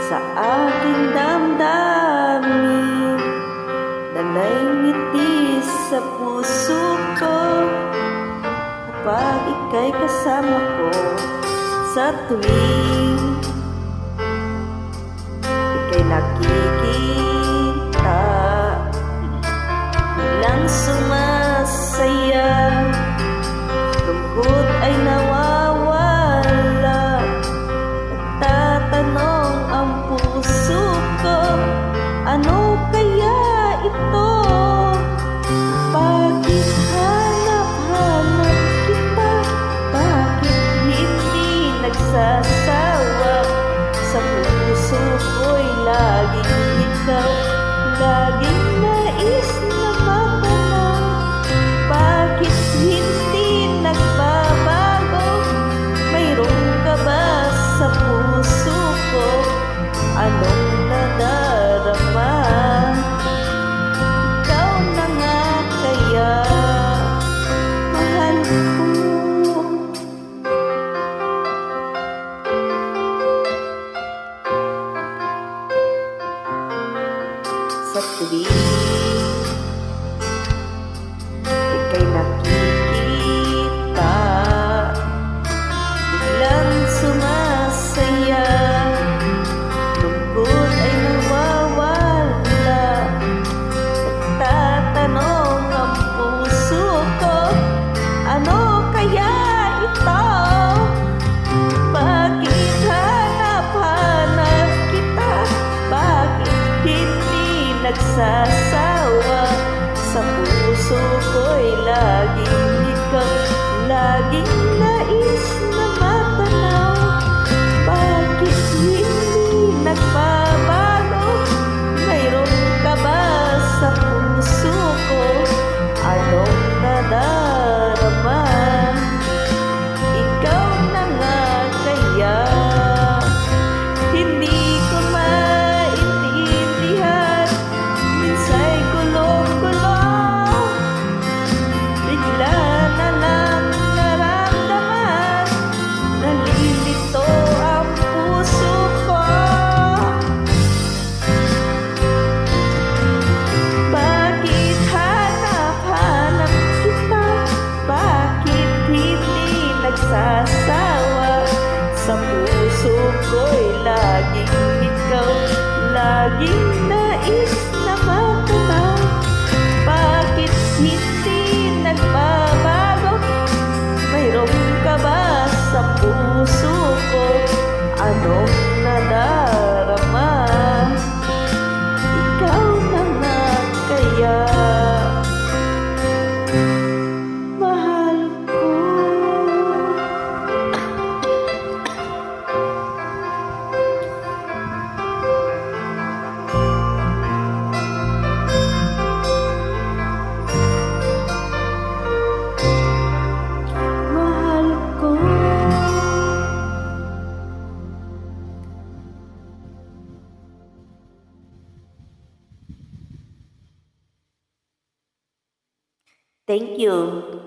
sa aking damdamin, dalay ngiti sa puso ko kapag ika'y kasama ko sa tuwing ika'y nakikita, biglang sumasaya, lungkot ay nawawala, nagtatanong ang puso ko, ano kaya ito? Bakit hanap-hanap kita? Bakit hindi nagsasawa? Sa puso ko'y laging ikaw, laging nais na matanong, bakit hindi nagbabago? Mayroon ka ba sa puso ko? Anong nadarama? Ikaw na nga kaya, mahal ko. Sa tuwing ika'y nakikita, biglang sumasaya, lungkot ay nawawala, nagtatanong ang puso ko, ano kaya ito? Bakit hanap-hanap kita? Bakit hindi nagsasawa? Sa puso ko'y laging ikaw, laging nais na matanaw, bakit hindi nagbabago? Mayroon ka ba sa puso ko? Anong nadarama? Ikaw na nga kaya, hindi ko maintindihan, minsa'y gulong-gulong, bigla na lang naramdaman, nalilito ang puso ko. Bakit hanap-hanap kita? Bakit hindi nagsasawa? Sa puso ko'y laging ikaw, laging nais na matanaw, bakit hindi nagbabago? Mayroon ka ba sa puso ko? Anong nadarama? Ikaw na nga kaya, mahal ko. Mahal ko. Thank you.